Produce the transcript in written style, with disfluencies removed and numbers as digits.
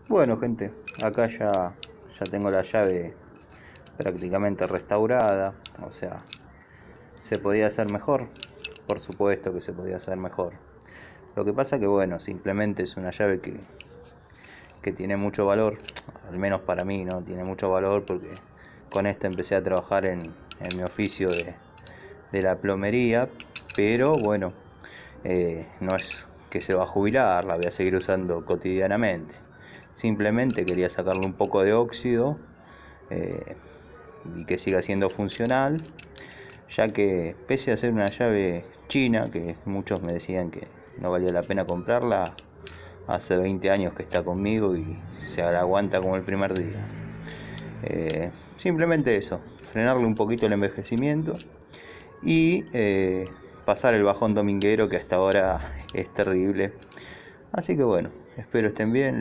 Bueno, gente, acá ya tengo la llave prácticamente restaurada. O sea, ¿se podía hacer mejor? Por supuesto que se podía hacer mejor. Lo que pasa que, bueno, simplemente es una llave que tiene mucho valor. Al menos para mí, ¿no? Tiene mucho valor porque con esta empecé a trabajar en mi oficio de la plomería. Pero bueno, no es que se va a jubilar, la voy a seguir usando cotidianamente. Simplemente quería sacarle un poco de óxido y que siga siendo funcional, ya que pese a ser una llave china, que muchos me decían que no valía la pena comprarla, hace 20 años que está conmigo y se la aguanta como el primer día. Simplemente eso, frenarle un poquito el envejecimiento y pasar el bajón dominguero que hasta ahora es terrible. Así que bueno, espero estén bien.